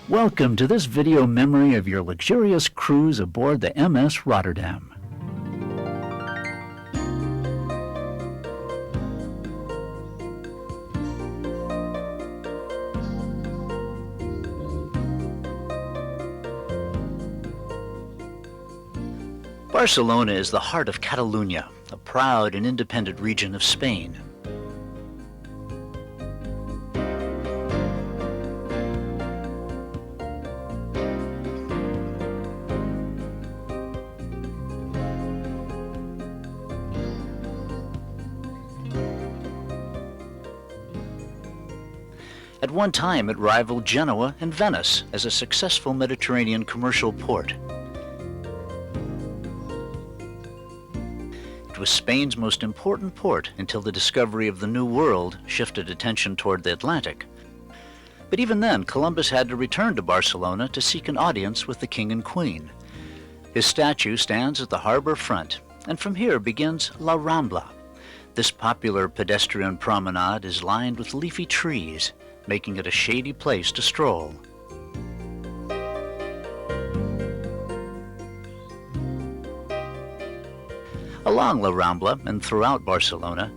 Welcome to this video memory of your luxurious cruise aboard the MS Rotterdam. Barcelona is the heart of Catalonia, a proud and independent region of Spain. At one time, it rivaled Genoa and Venice as a successful Mediterranean commercial port. It was Spain's most important port until the discovery of the New World shifted attention toward the Atlantic. But even then, Columbus had to return to Barcelona to seek an audience with the King and Queen. His statue stands at the harbor front, and from here begins La Rambla. This popular pedestrian promenade is lined with leafy trees, making it a shady place to stroll. Along La Rambla and throughout Barcelona,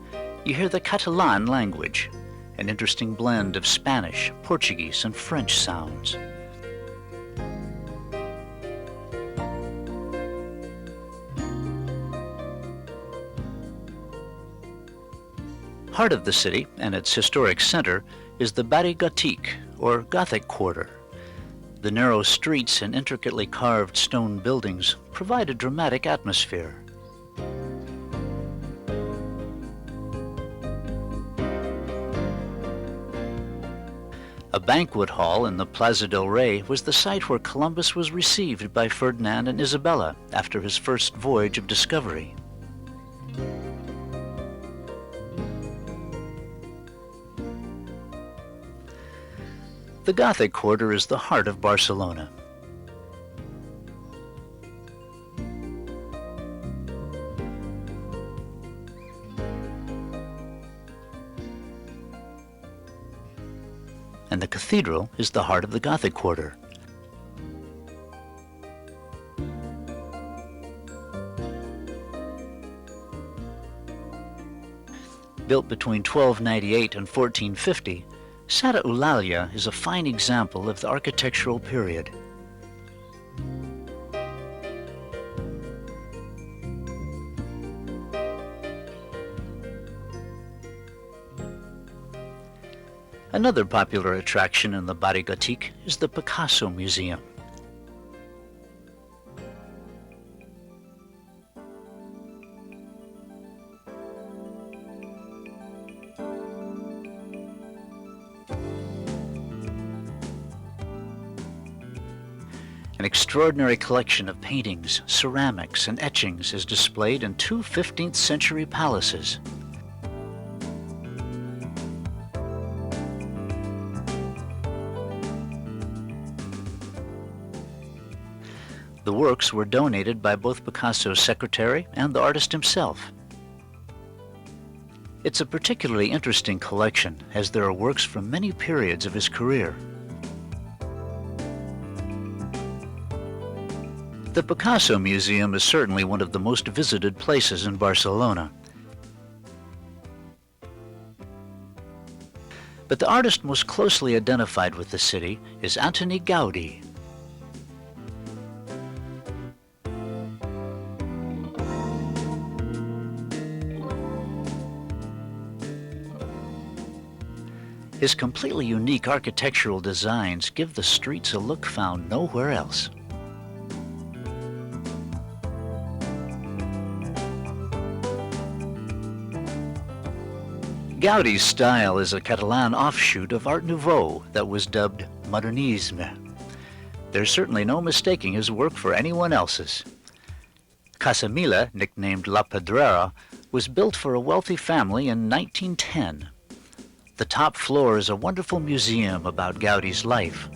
you hear the Catalan language, an interesting blend of Spanish, Portuguese, and French sounds. Heart of the city and its historic center is the Barri Gothique, or Gothic Quarter. The narrow streets and intricately carved stone buildings provide a dramatic atmosphere. A banquet hall in the Plaza del Rey was the site where Columbus was received by Ferdinand and Isabella after his first voyage of discovery. The Gothic Quarter is the heart of Barcelona. And the cathedral is the heart of the Gothic Quarter. Built between 1298 and 1450, Santa Eulalia is a fine example of the architectural period. Another popular attraction in the Barri Gothique is the Picasso Museum. An extraordinary collection of paintings, ceramics, and etchings is displayed in two 15th century palaces. The works were donated by both Picasso's secretary and the artist himself. It's a particularly interesting collection, as there are works from many periods of his career. The Picasso Museum is certainly one of the most visited places in Barcelona. But the artist most closely identified with the city is Antoni Gaudí. His completely unique architectural designs give the streets a look found nowhere else. Gaudí's style is a Catalan offshoot of Art Nouveau that was dubbed Modernisme. There's certainly no mistaking his work for anyone else's. Casa Mila, nicknamed La Pedrera, was built for a wealthy family in 1910. The top floor is a wonderful museum about Gaudí's life.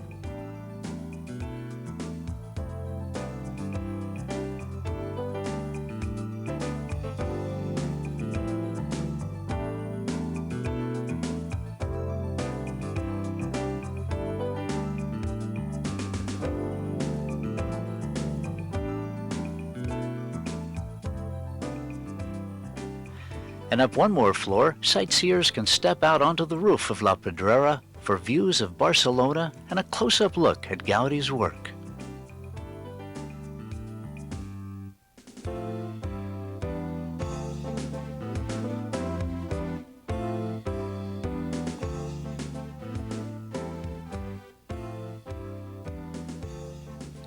And up one more floor, sightseers can step out onto the roof of La Pedrera for views of Barcelona and a close-up look at Gaudi's work.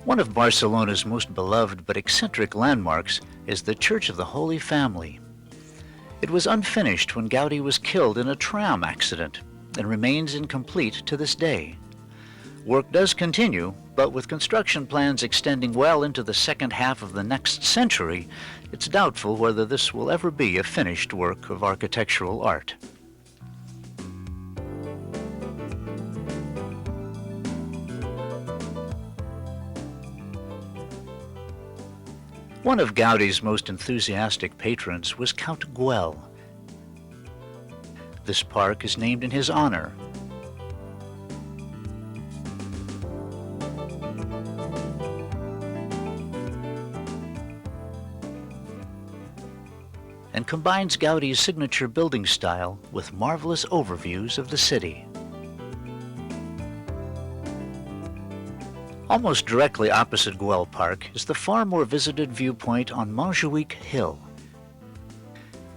One of Barcelona's most beloved but eccentric landmarks is the Church of the Holy Family. It was unfinished when Gaudi was killed in a tram accident and remains incomplete to this day. Work does continue, but with construction plans extending well into the second half of the next century, it's doubtful whether this will ever be a finished work of architectural art. One of Gaudi's most enthusiastic patrons was Count Güell. This park is named in his honor. And combines Gaudi's signature building style with marvelous overviews of the city. Almost directly opposite Güell Park is the far more visited viewpoint on Montjuïc Hill.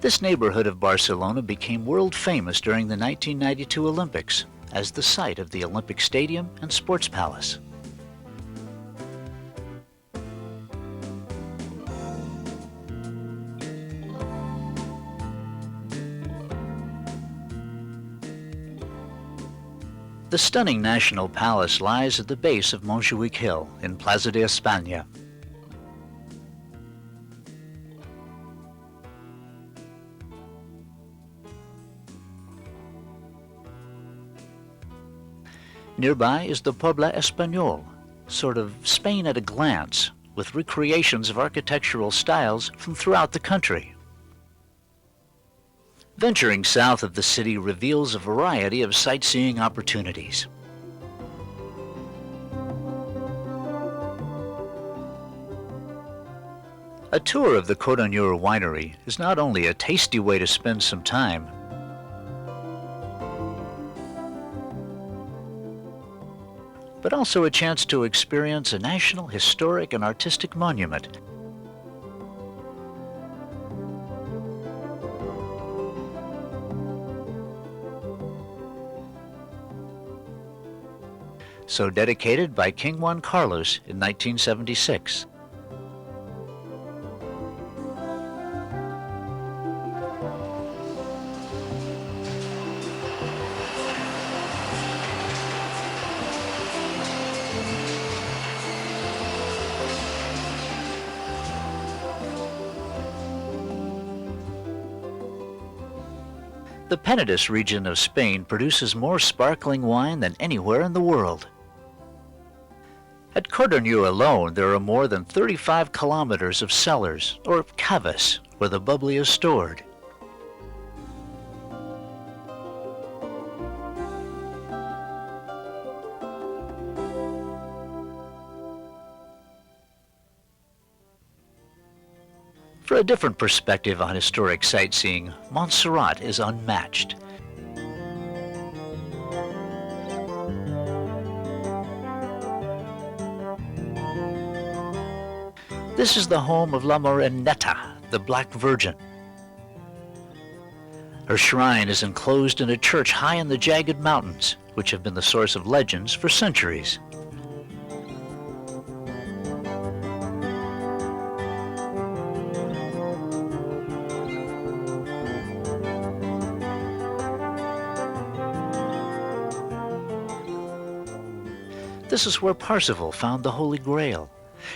This neighborhood of Barcelona became world famous during the 1992 Olympics as the site of the Olympic Stadium and Sports Palace. The stunning National Palace lies at the base of Montjuïc Hill in Plaza de España. Nearby is the Poble Español, sort of Spain at a glance, with recreations of architectural styles from throughout the country. Venturing south of the city reveals a variety of sightseeing opportunities. A tour of the Codonur winery is not only a tasty way to spend some time, but also a chance to experience a national historic and artistic monument. So dedicated by King Juan Carlos in 1976. The Penedès region of Spain produces more sparkling wine than anywhere in the world. At Codonur alone, there are more than 35 kilometers of cellars, or caves, where the bubbly is stored. For a different perspective on historic sightseeing, Montserrat is unmatched. This is the home of La Moreneta, the Black Virgin. Her shrine is enclosed in a church high in the jagged mountains, which have been the source of legends for centuries. This is where Parsifal found the Holy Grail,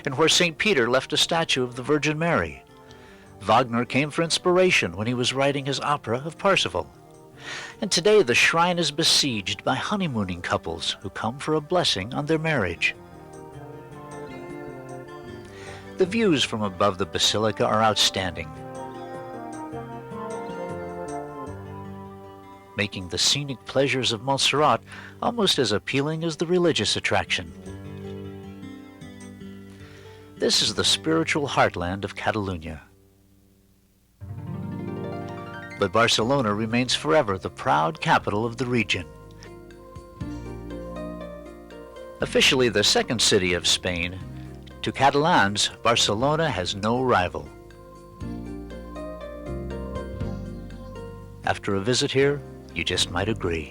and where St. Peter left a statue of the Virgin Mary. Wagner came for inspiration when he was writing his opera of Parsifal. And today the shrine is besieged by honeymooning couples who come for a blessing on their marriage. The views from above the basilica are outstanding, making the scenic pleasures of Montserrat almost as appealing as the religious attraction. This is the spiritual heartland of Catalonia. but Barcelona remains forever the proud capital of the region. Officially the second city of Spain, to Catalans, Barcelona has no rival. After a visit here, you just might agree.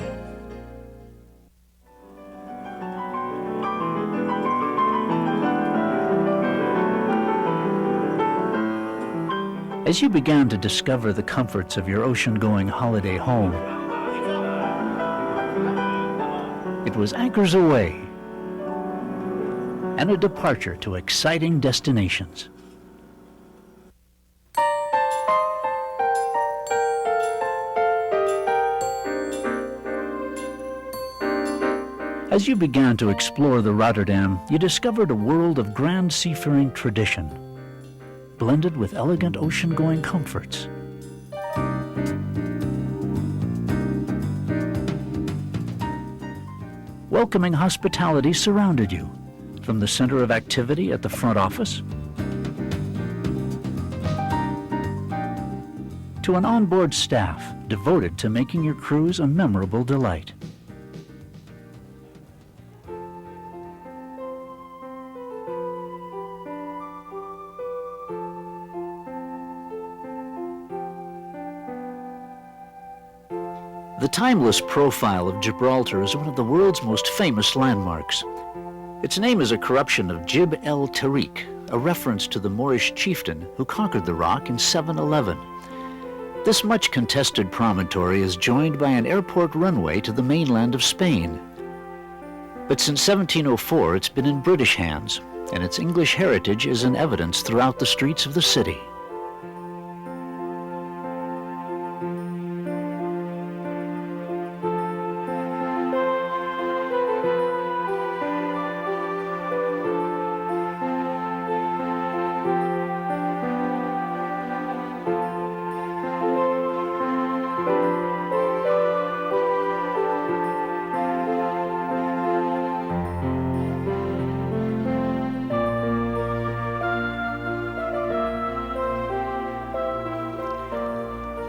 As you began to discover the comforts of your ocean-going holiday home, it was anchors away and a departure to exciting destinations. As you began to explore the Rotterdam, you discovered a world of grand seafaring tradition, blended with elegant ocean-going comforts. Welcoming hospitality surrounded you, from the center of activity at the front office to an onboard staff devoted to making your cruise a memorable delight. The timeless profile of Gibraltar is one of the world's most famous landmarks. Its name is a corruption of Jib el Tariq, a reference to the Moorish chieftain who conquered the rock in 711. This much contested promontory is joined by an airport runway to the mainland of Spain. But since 1704, it's been in British hands, and its English heritage is in evidence throughout the streets of the city.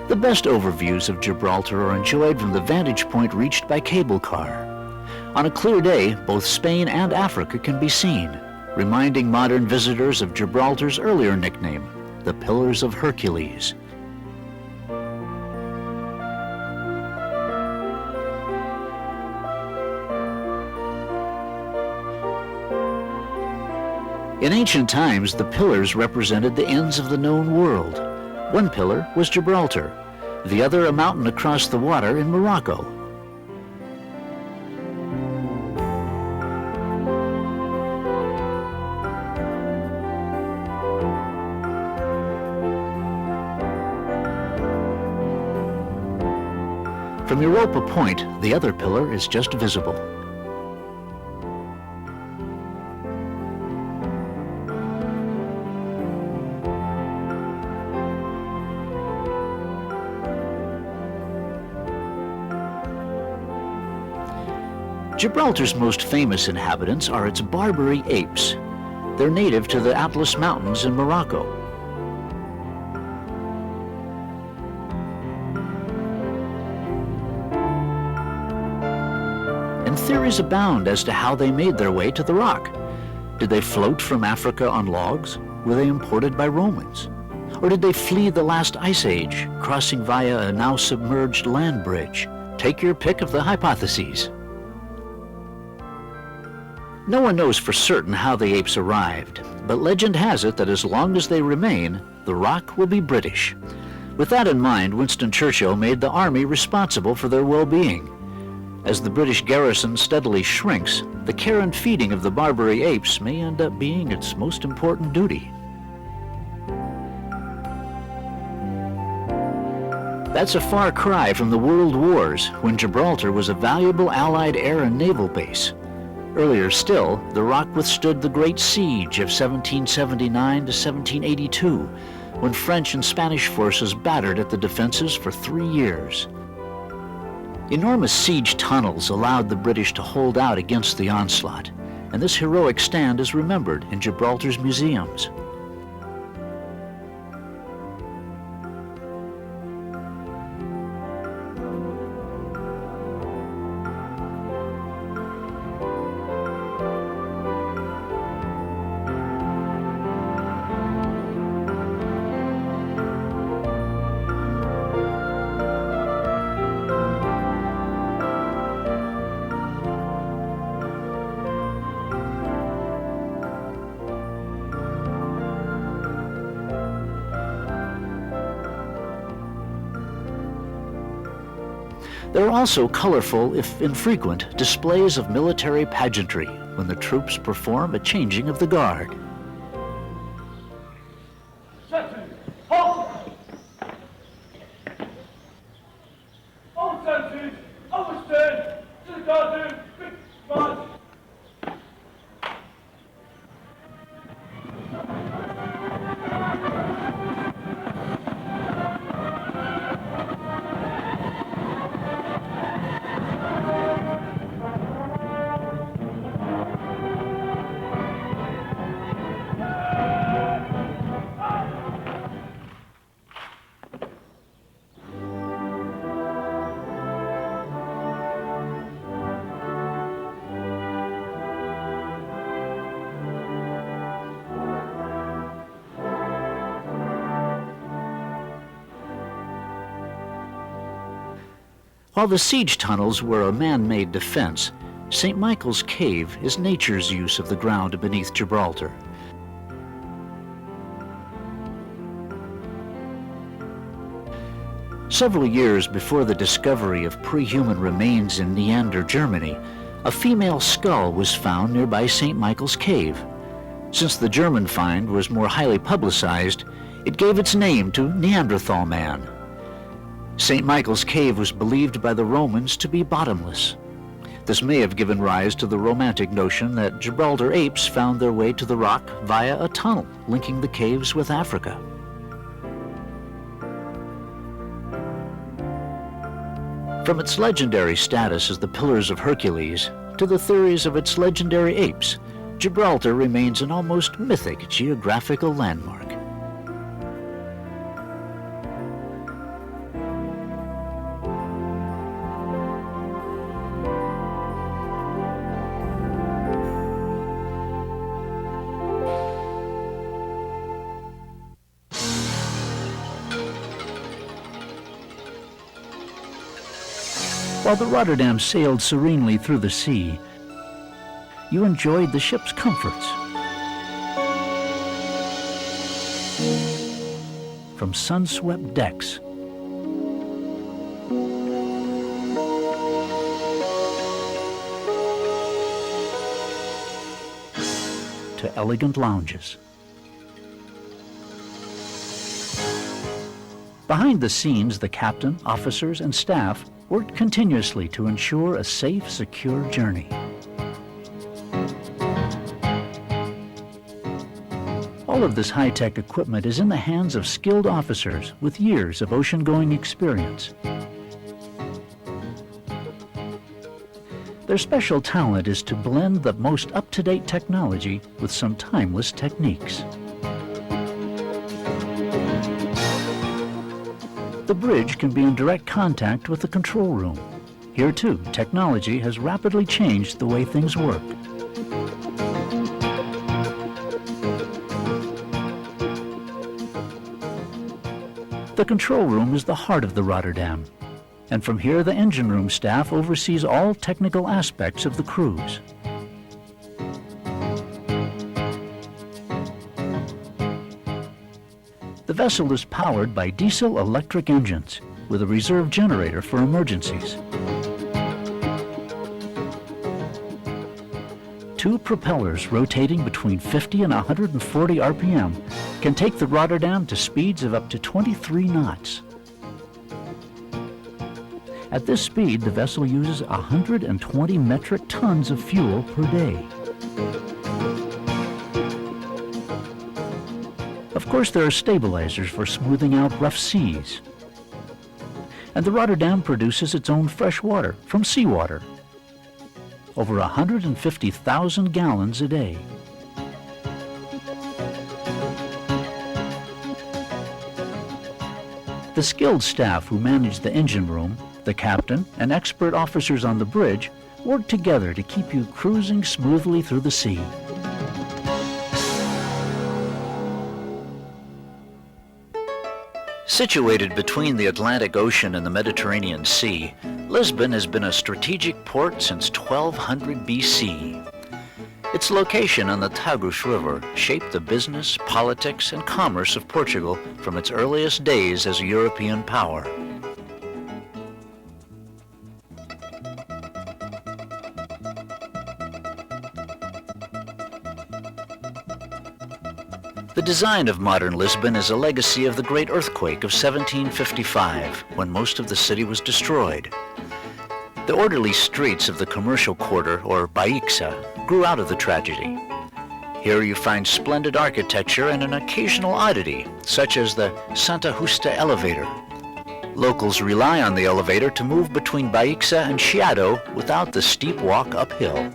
The best overviews of Gibraltar are enjoyed from the vantage point reached by cable car. On a clear day, both Spain and Africa can be seen, reminding modern visitors of Gibraltar's earlier nickname, the Pillars of Hercules. In ancient times, the pillars represented the ends of the known world. One pillar was Gibraltar, the other a mountain across the water in Morocco. From Europa Point, the other pillar is just visible. Gibraltar's most famous inhabitants are its Barbary apes. They're native to the Atlas Mountains in Morocco. And theories abound as to how they made their way to the rock. Did they float from Africa on logs? Were they imported by Romans? Or did they flee the last ice age, crossing via a now submerged land bridge? Take your pick of the hypotheses. No one knows for certain how the apes arrived, but legend has it that as long as they remain, the rock will be British. With that in mind, Winston Churchill made the army responsible for their well-being. As the British garrison steadily shrinks, the care and feeding of the Barbary apes may end up being its most important duty. That's a far cry from the World Wars, when Gibraltar was a valuable Allied air and naval base. Earlier still, the rock withstood the Great Siege of 1779 to 1782, when French and Spanish forces battered at the defenses for 3 years. Enormous siege tunnels allowed the British to hold out against the onslaught, and this heroic stand is remembered in Gibraltar's museums. There are also colorful, if infrequent, displays of military pageantry when the troops perform a changing of the guard. While the siege tunnels were a man-made defense, St. Michael's Cave is nature's use of the ground beneath Gibraltar. Several years before the discovery of pre-human remains in Neander, Germany, a female skull was found nearby St. Michael's Cave. Since the German find was more highly publicized, it gave its name to Neanderthal man. St. Michael's Cave was believed by the Romans to be bottomless. This may have given rise to the romantic notion that Gibraltar apes found their way to the rock via a tunnel linking the caves with Africa. From its legendary status as the Pillars of Hercules to the theories of its legendary apes, Gibraltar remains an almost mythic geographical landmark. While the Rotterdam sailed serenely through the sea, you enjoyed the ship's comforts. From sun-swept decks to elegant lounges. Behind the scenes, the captain, officers, and staff worked continuously to ensure a safe, secure journey. All of this high-tech equipment is in the hands of skilled officers with years of ocean-going experience. Their special talent is to blend the most up-to-date technology with some timeless techniques. The bridge can be in direct contact with the control room. Here too, technology has rapidly changed the way things work. The control room is the heart of the Rotterdam, and from here the engine room staff oversees all technical aspects of the cruise. The vessel is powered by diesel-electric engines with a reserve generator for emergencies. Two propellers rotating between 50 and 140 RPM can take the Rotterdam to speeds of up to 23 knots. At this speed, the vessel uses 120 metric tons of fuel per day. Of course, there are stabilizers for smoothing out rough seas. And the Rotterdam produces its own fresh water from seawater, over 150,000 gallons a day. The skilled staff who manage the engine room, the captain, and expert officers on the bridge work together to keep you cruising smoothly through the sea. Situated between the Atlantic Ocean and the Mediterranean Sea, Lisbon has been a strategic port since 1200 BC. Its location on the Tagus River shaped the business, politics, and commerce of Portugal from its earliest days as a European power. The design of modern Lisbon is a legacy of the great earthquake of 1755, when most of the city was destroyed. The orderly streets of the commercial quarter, or Baixa, grew out of the tragedy. Here you find splendid architecture and an occasional oddity, such as the Santa Justa elevator. Locals rely on the elevator to move between Baixa and Chiado without the steep walk uphill.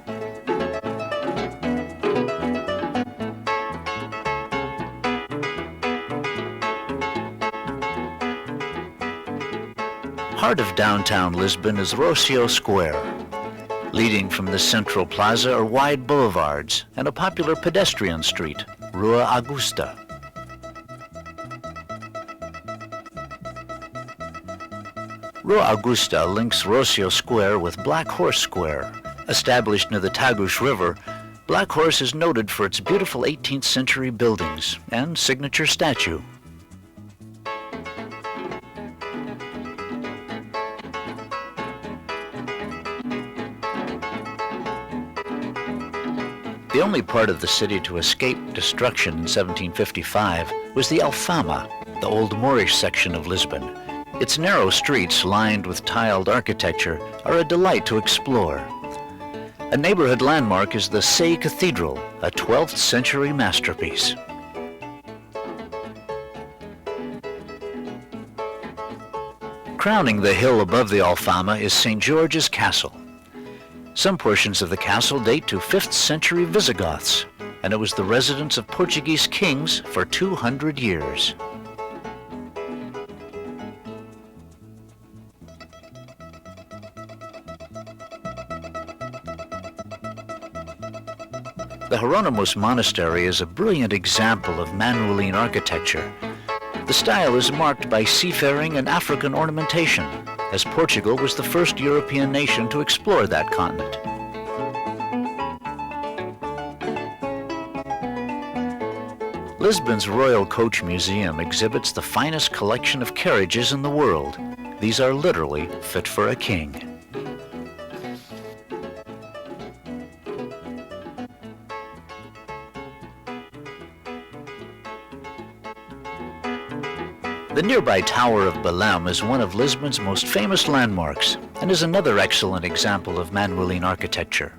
Heart of downtown Lisbon is Rocio Square. Leading from the central plaza are wide boulevards and a popular pedestrian street, Rua Augusta. Rua Augusta links Rocio Square with Black Horse Square. Established near the Tagus River, Black Horse is noted for its beautiful 18th century buildings and signature statue. The only part of the city to escape destruction in 1755 was the Alfama, the old Moorish section of Lisbon. Its narrow streets, lined with tiled architecture, are a delight to explore. A neighborhood landmark is the Sé Cathedral, a 12th century masterpiece. Crowning the hill above the Alfama is St. George's Castle. Some portions of the castle date to 5th century Visigoths, and it was the residence of Portuguese kings for 200 years. The Hieronymus Monastery is a brilliant example of Manueline architecture. The style is marked by seafaring and African ornamentation, as Portugal was the first European nation to explore that continent. Lisbon's Royal Coach Museum exhibits the finest collection of carriages in the world. These are literally fit for a king. The nearby Tower of Belém is one of Lisbon's most famous landmarks and is another excellent example of Manueline architecture.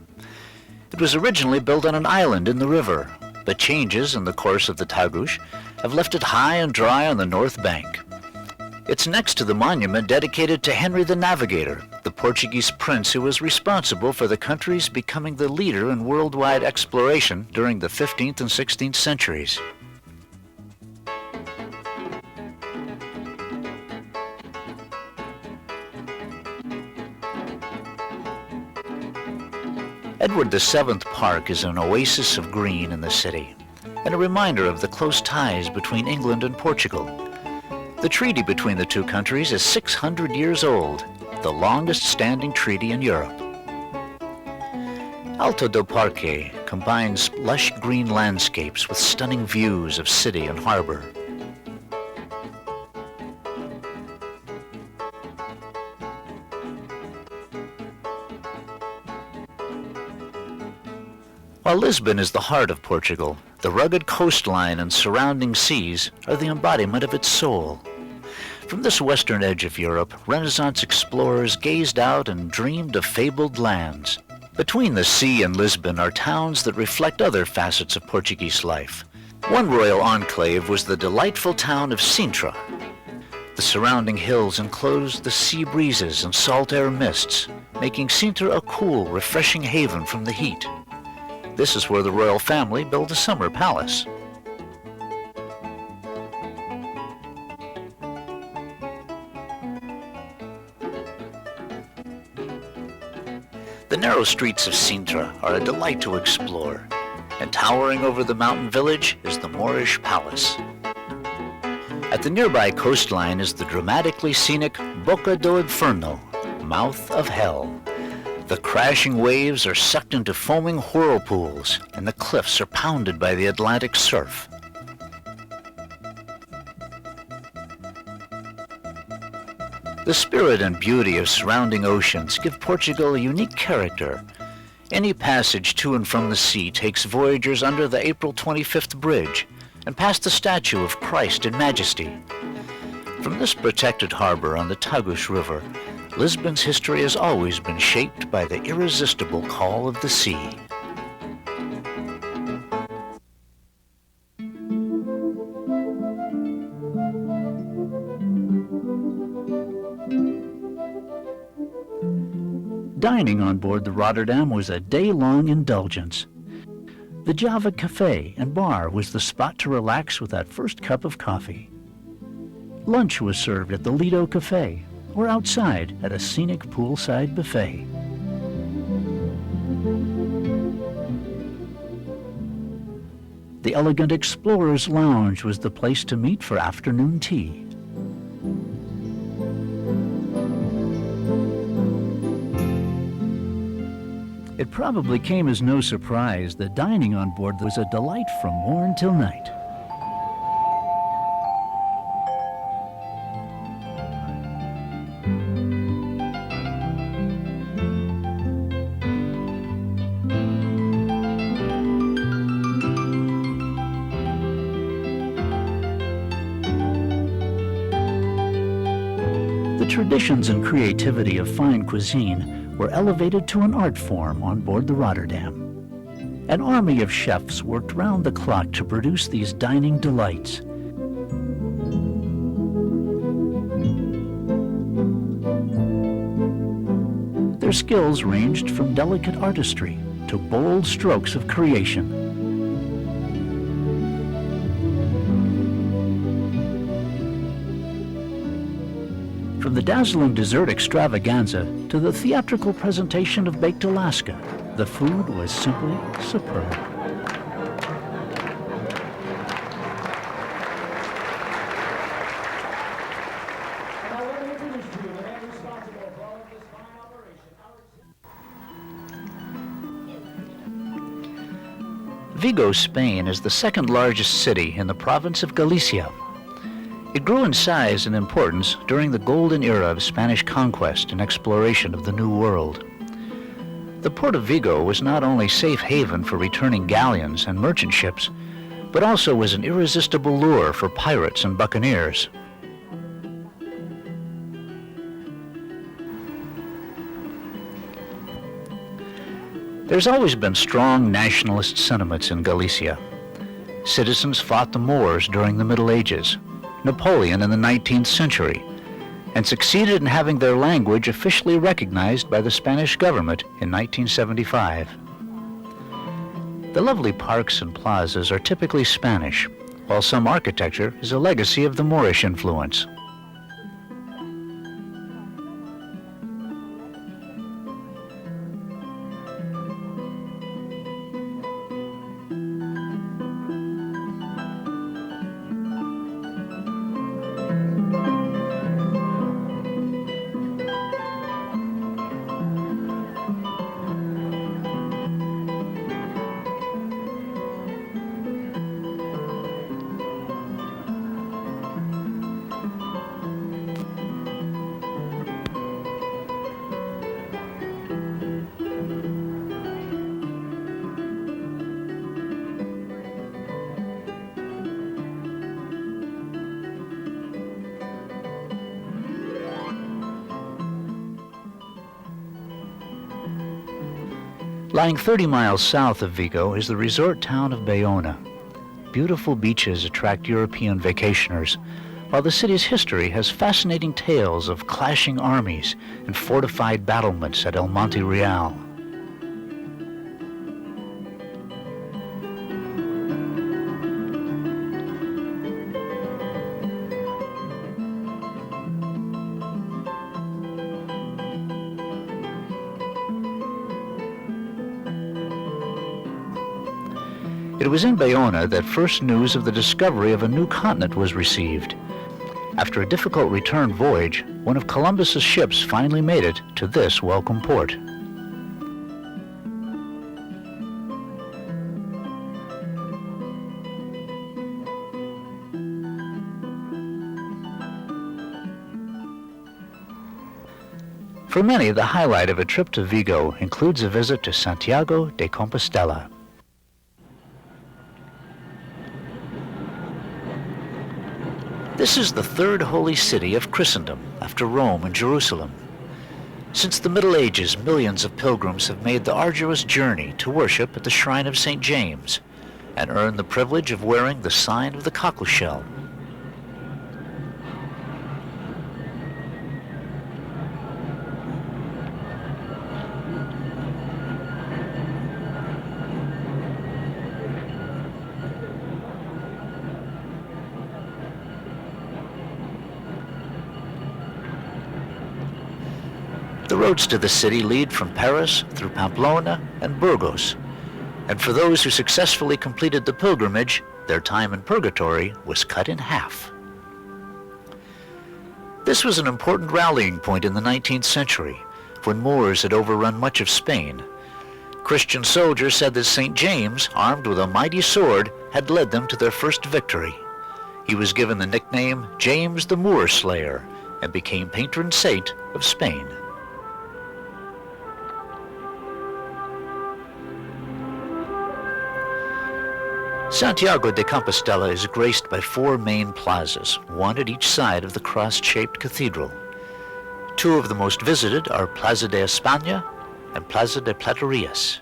It was originally built on an island in the river, but changes in the course of the Tagus have left it high and dry on the north bank. It's next to the monument dedicated to Henry the Navigator, the Portuguese prince who was responsible for the country's becoming the leader in worldwide exploration during the 15th and 16th centuries. Edward VII Park is an oasis of green in the city, and a reminder of the close ties between England and Portugal. The treaty between the two countries is 600 years old, the longest standing treaty in Europe. Alto do Parque combines lush green landscapes with stunning views of city and harbor. While Lisbon is the heart of Portugal, the rugged coastline and surrounding seas are the embodiment of its soul. From this western edge of Europe, Renaissance explorers gazed out and dreamed of fabled lands. Between the sea and Lisbon are towns that reflect other facets of Portuguese life. One royal enclave was the delightful town of Sintra. The surrounding hills enclosed the sea breezes and salt air mists, making Sintra a cool, refreshing haven from the heat. This is where the royal family built a summer palace. The narrow streets of Sintra are a delight to explore, and towering over the mountain village is the Moorish palace. At the nearby coastline is the dramatically scenic Boca do Inferno, mouth of hell. The crashing waves are sucked into foaming whirlpools, and the cliffs are pounded by the Atlantic surf. The spirit and beauty of surrounding oceans give Portugal a unique character. Any passage to and from the sea takes voyagers under the April 25th bridge, and past the statue of Christ in Majesty. From this protected harbor on the Tagus River, Lisbon's history has always been shaped by the irresistible call of the sea. Dining on board the Rotterdam was a day-long indulgence. The Java Cafe and Bar was the spot to relax with that first cup of coffee. Lunch was served at the Lido Cafe or outside at a scenic poolside buffet. The elegant Explorer's Lounge was the place to meet for afternoon tea. It probably came as no surprise that dining on board was a delight from morn till night. The traditions and creativity of fine cuisine were elevated to an art form on board the Rotterdam. An army of chefs worked round the clock to produce these dining delights. Their skills ranged from delicate artistry to bold strokes of creation. From the dazzling dessert extravaganza to the theatrical presentation of baked Alaska, the food was simply superb. Vigo, Spain is the second largest city in the province of Galicia. It grew in size and importance during the golden era of Spanish conquest and exploration of the New World. The port of Vigo was not only safe haven for returning galleons and merchant ships, but also was an irresistible lure for pirates and buccaneers. There's always been strong nationalist sentiments in Galicia. Citizens fought the Moors during the Middle Ages, Napoleon in the 19th century, and succeeded in having their language officially recognized by the Spanish government in 1975. The lovely parks and plazas are typically Spanish, while some architecture is a legacy of the Moorish influence. Lying 30 miles south of Vigo is the resort town of Bayona. Beautiful beaches attract European vacationers, while the city's history has fascinating tales of clashing armies and fortified battlements at El Monte Real. It was in Bayona that first news of the discovery of a new continent was received. After a difficult return voyage, one of Columbus's ships finally made it to this welcome port. For many, the highlight of a trip to Vigo includes a visit to Santiago de Compostela. This is the third holy city of Christendom after Rome and Jerusalem. Since the Middle Ages, millions of pilgrims have made the arduous journey to worship at the shrine of St. James and earn the privilege of wearing the sign of the cockleshell. The roads to the city lead from Paris through Pamplona and Burgos, and for those who successfully completed the pilgrimage, their time in purgatory was cut in half. This was an important rallying point in the 19th century, when Moors had overrun much of Spain. Christian soldiers said that St. James, armed with a mighty sword, had led them to their first victory. He was given the nickname James the Moor Slayer and became patron saint of Spain. Santiago de Compostela is graced by four main plazas, one at each side of the cross-shaped cathedral. Two of the most visited are Plaza de España and Plaza de Platerías.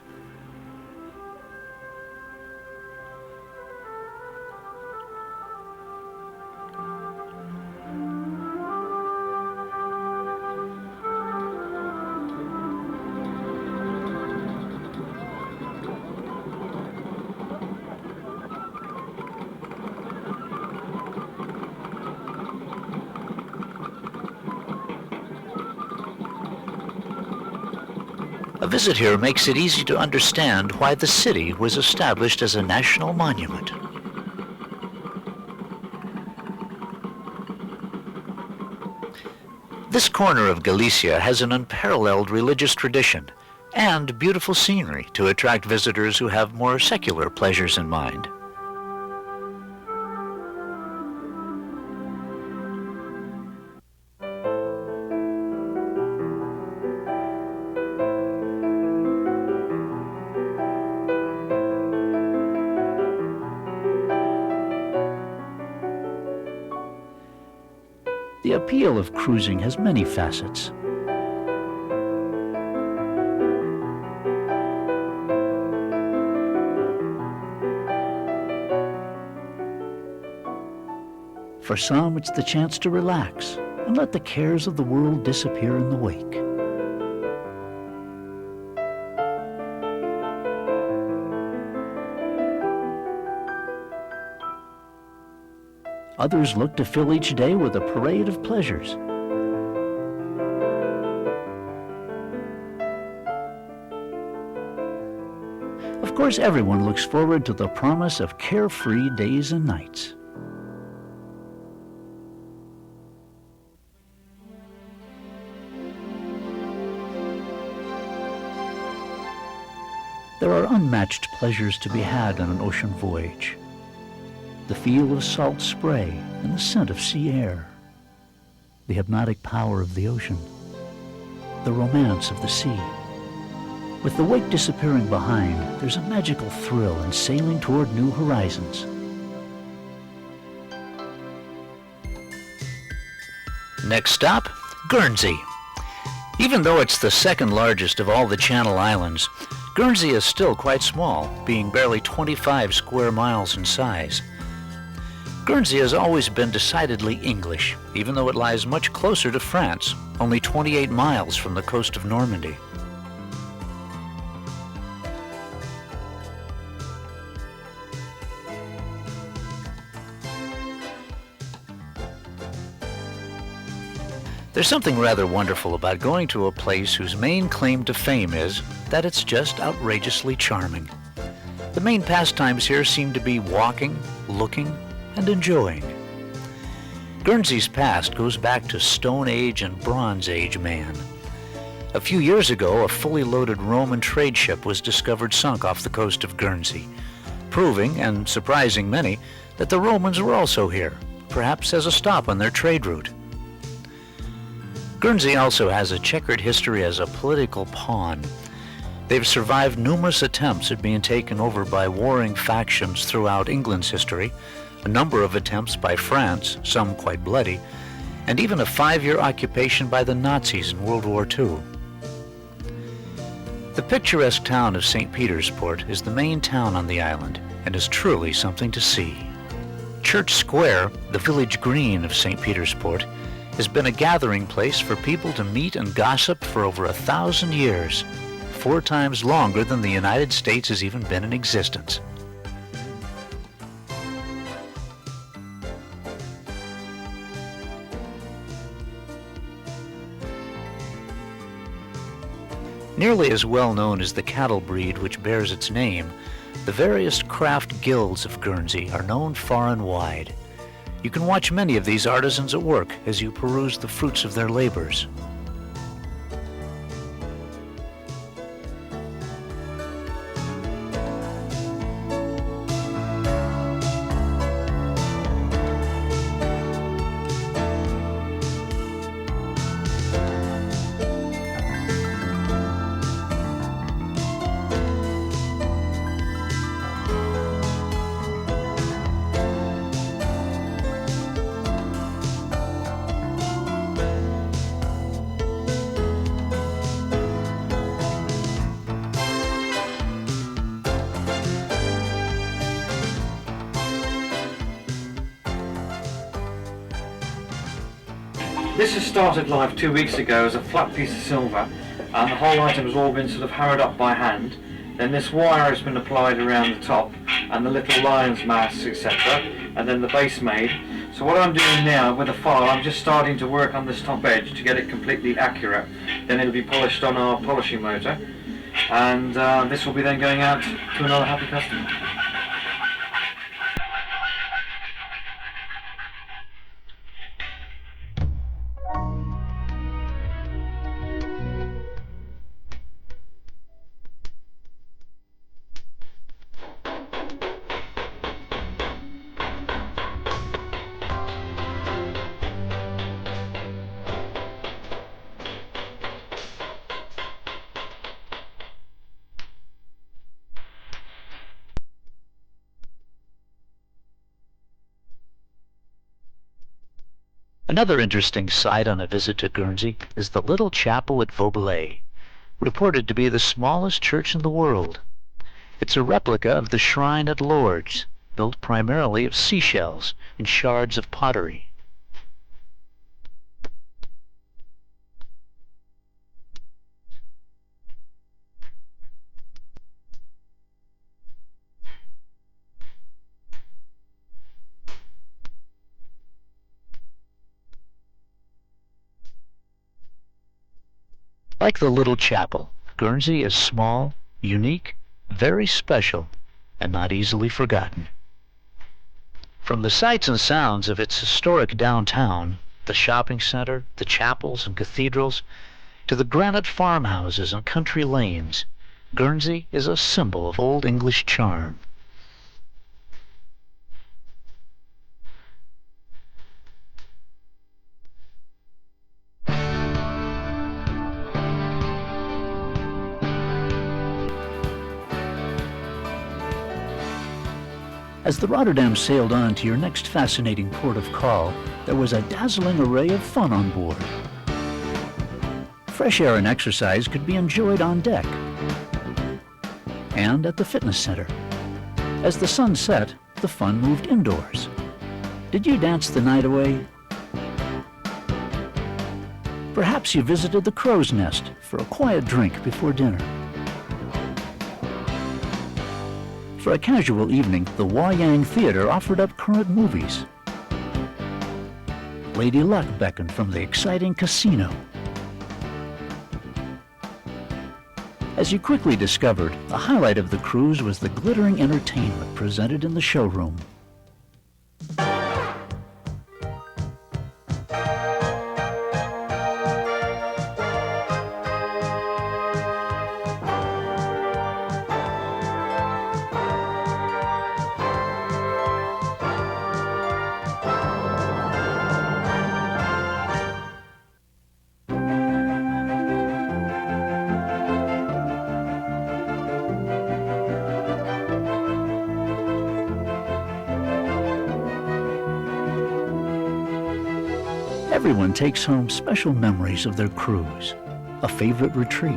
A visit here makes it easy to understand why the city was established as a national monument. This corner of Galicia has an unparalleled religious tradition and beautiful scenery to attract visitors who have more secular pleasures in mind. The appeal of cruising has many facets. For some, it's the chance to relax and let the cares of the world disappear in the wake. Others look to fill each day with a parade of pleasures. Of course, everyone looks forward to the promise of carefree days and nights. There are unmatched pleasures to be had on an ocean voyage. The feel of salt spray and the scent of sea air, the hypnotic power of the ocean, the romance of the sea. With the wake disappearing behind, there's a magical thrill in sailing toward new horizons. Next stop, Guernsey. Even though it's the second largest of all the Channel Islands, Guernsey is still quite small, being barely 25 square miles in size. Guernsey has always been decidedly English, even though it lies much closer to France, only 28 miles from the coast of Normandy. There's something rather wonderful about going to a place whose main claim to fame is that it's just outrageously charming. The main pastimes here seem to be walking, looking, and enjoying. Guernsey's past goes back to Stone Age and Bronze Age man. A few years ago, a fully loaded Roman trade ship was discovered sunk off the coast of Guernsey, proving and surprising many that the Romans were also here, perhaps as a stop on their trade route. Guernsey also has a checkered history as a political pawn. They've survived numerous attempts at being taken over by warring factions throughout England's history, a number of attempts by France, some quite bloody, and even a 5-year occupation by the Nazis in World War II. The picturesque town of St. Petersport is the main town on the island and is truly something to see. Church Square, the village green of St. Petersport, has been a gathering place for people to meet and gossip for over 1,000 years, 4 times longer than the United States has even been in existence. Nearly as well known as the cattle breed which bears its name, the various craft guilds of Guernsey are known far and wide. You can watch many of these artisans at work as you peruse the fruits of their labors. This has started life 2 weeks ago as a flat piece of silver, and the whole item has all been sort of hammered up by hand. Then this wire has been applied around the top, and the little lion's masks, etc., and then the base made. So what I'm doing now with a file, I'm just starting to work on this top edge to get it completely accurate. Then it'll be polished on our polishing motor, and this will be then going out to another happy customer. Another interesting sight on a visit to Guernsey is the little chapel at Vaubelet, reported to be the smallest church in the world. It's a replica of the shrine at Lourdes, built primarily of seashells and shards of pottery. Like the little chapel, Guernsey is small, unique, very special, and not easily forgotten. From the sights and sounds of its historic downtown, the shopping center, the chapels and cathedrals, to the granite farmhouses and country lanes, Guernsey is a symbol of Old English charm. As the Rotterdam sailed on to your next fascinating port of call, there was a dazzling array of fun on board. Fresh air and exercise could be enjoyed on deck and at the fitness center. As the sun set, the fun moved indoors. Did you dance the night away? Perhaps you visited the Crow's Nest for a quiet drink before dinner. For a casual evening, the Wayang Theater offered up current movies. Lady Luck beckoned from the exciting casino. As you quickly discovered, the highlight of the cruise was the glittering entertainment presented in the showroom. Everyone takes home special memories of their cruise, a favorite retreat.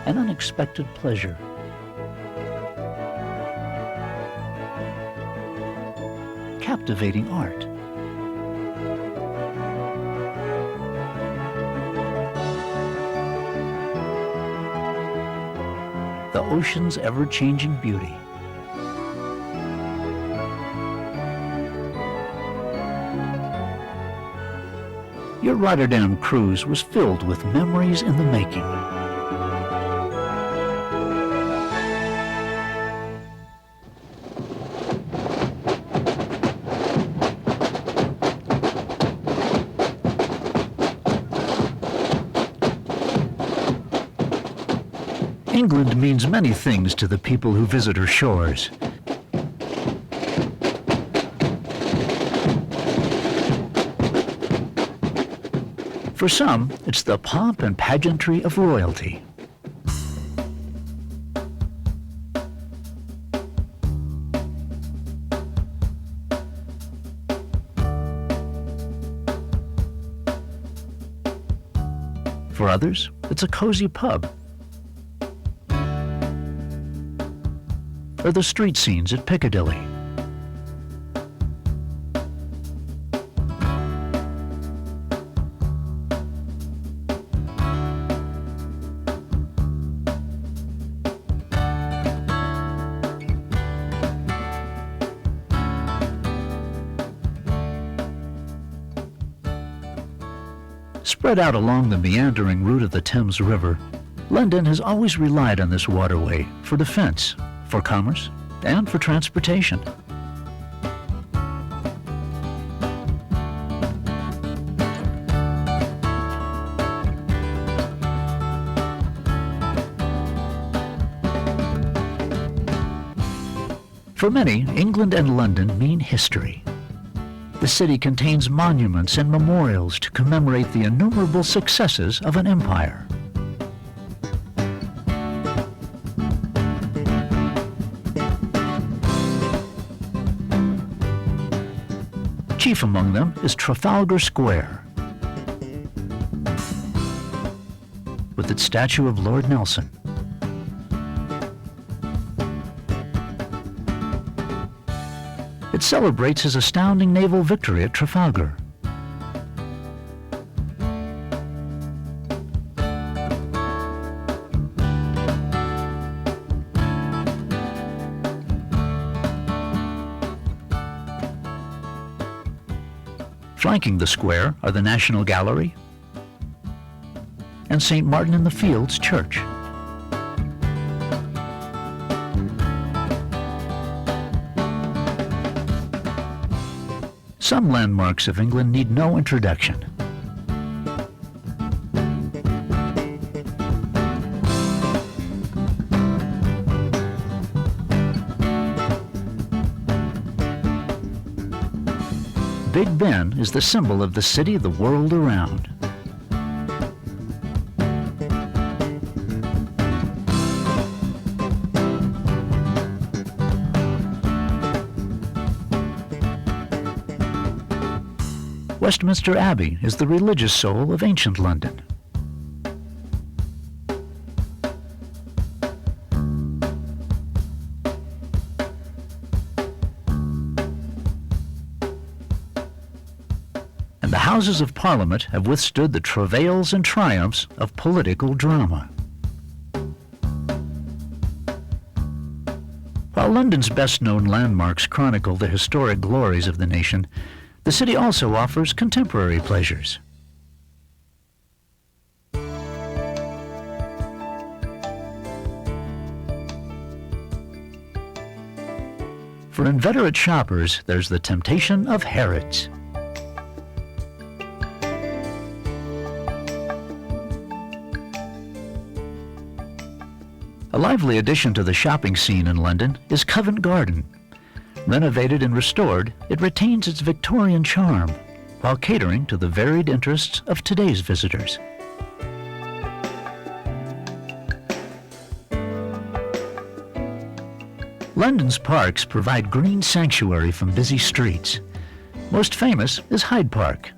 An unexpected pleasure. Captivating art. The ocean's ever-changing beauty. Your Rotterdam cruise was filled with memories in the making. England means many things to the people who visit her shores. For some, it's the pomp and pageantry of royalty. For others, it's a cozy pub, or the street scenes at Piccadilly. Spread out along the meandering route of the Thames River, London has always relied on this waterway for defense, for commerce, and for transportation. For many, England and London mean history. The city contains monuments and memorials to commemorate the innumerable successes of an empire. Chief among them is Trafalgar Square, with its statue of Lord Nelson. It celebrates his astounding naval victory at Trafalgar. Flanking the square are the National Gallery and St. Martin in the Fields Church. Some landmarks of England need no introduction. Big Ben is the symbol of the city the world around. Westminster Abbey is the religious soul of ancient London. And the Houses of Parliament have withstood the travails and triumphs of political drama. While London's best-known landmarks chronicle the historic glories of the nation, the city also offers contemporary pleasures. For inveterate shoppers, there's the temptation of Harrods. A lively addition to the shopping scene in London is Covent Garden. Renovated and restored, it retains its Victorian charm while catering to the varied interests of today's visitors. London's parks provide green sanctuary from busy streets. Most famous is Hyde Park,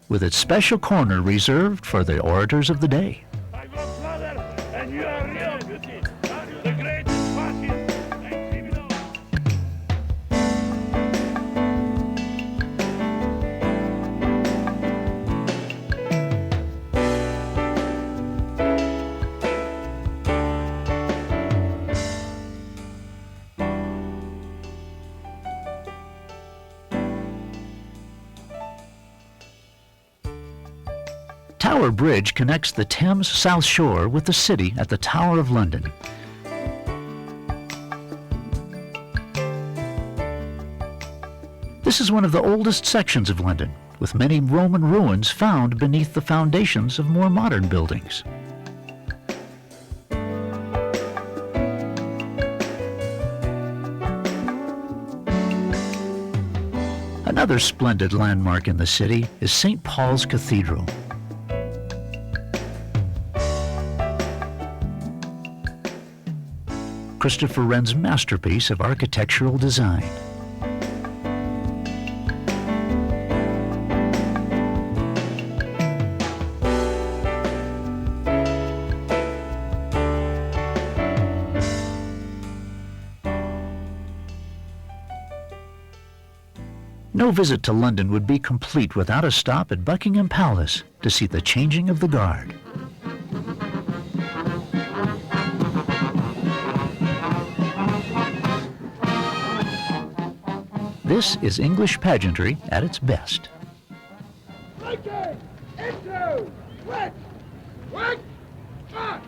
with its special corner reserved for the orators of the day. My godfather, and you are real beauty. The greatest fascist and criminal. Tower Bridge connects the Thames South Shore with the city at the Tower of London. This is one of the oldest sections of London, with many Roman ruins found beneath the foundations of more modern buildings. Another splendid landmark in the city is St. Paul's Cathedral. Christopher Wren's masterpiece of architectural design. No visit to London would be complete without a stop at Buckingham Palace to see the changing of the guard. This is English pageantry at its best. Okay, intro, wet, up.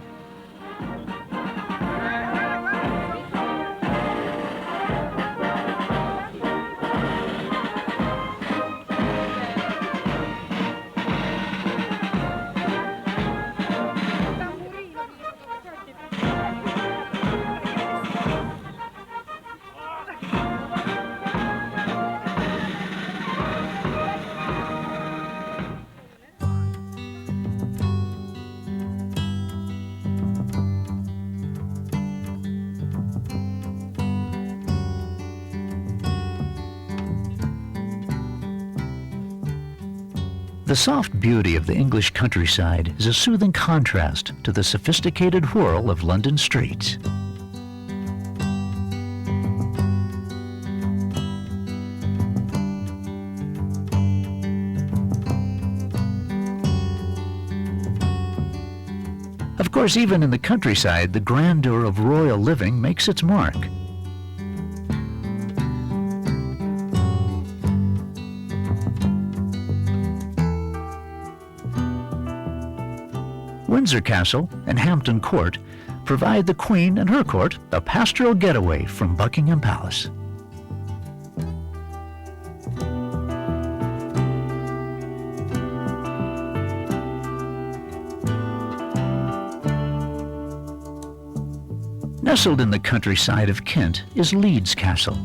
The soft beauty of the English countryside is a soothing contrast to the sophisticated whirl of London streets. Of course, even in the countryside, the grandeur of royal living makes its mark. Windsor Castle and Hampton Court provide the Queen and her court a pastoral getaway from Buckingham Palace. Nestled in the countryside of Kent is Leeds Castle.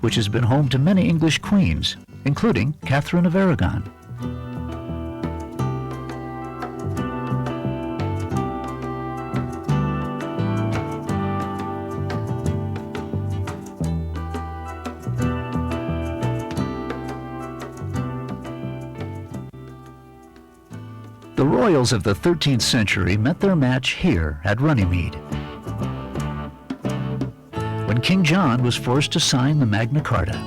Which has been home to many English queens, including Catherine of Aragon. The royals of the 13th century met their match here at Runnymede, when King John was forced to sign the Magna Carta.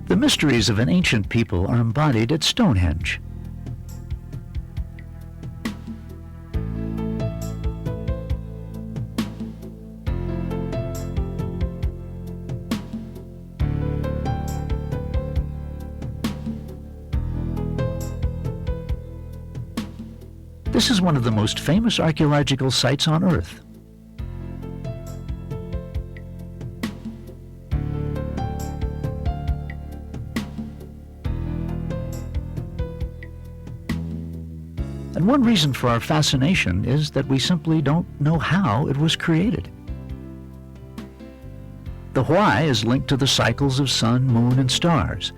The mysteries of an ancient people are embodied at Stonehenge. This is one of the most famous archaeological sites on Earth. And one reason for our fascination is that we simply don't know how it was created. The why is linked to the cycles of sun, moon, and stars.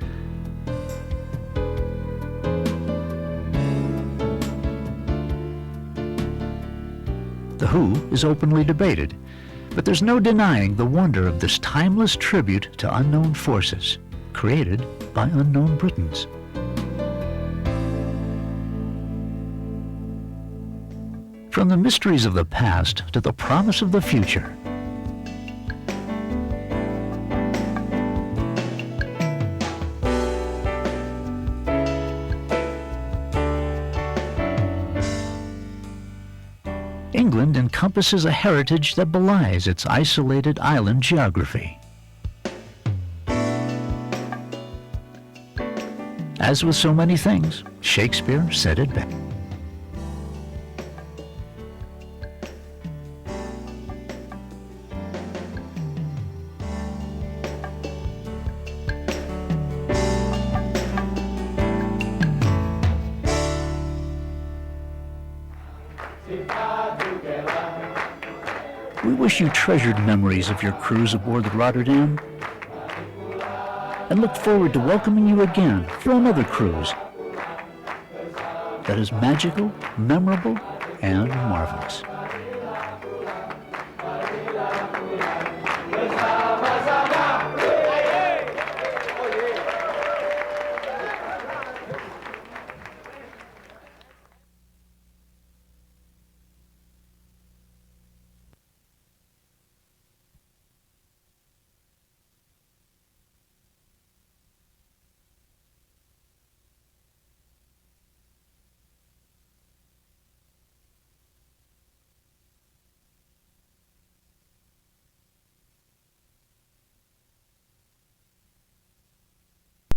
The who is openly debated, but there's no denying the wonder of this timeless tribute to unknown forces, created by unknown Britons. From the mysteries of the past to the promise of the future. England encompasses a heritage that belies its isolated island geography. As with so many things, Shakespeare said it best. We wish you treasured memories of your cruise aboard the Rotterdam and look forward to welcoming you again for another cruise that is magical, memorable, and marvelous.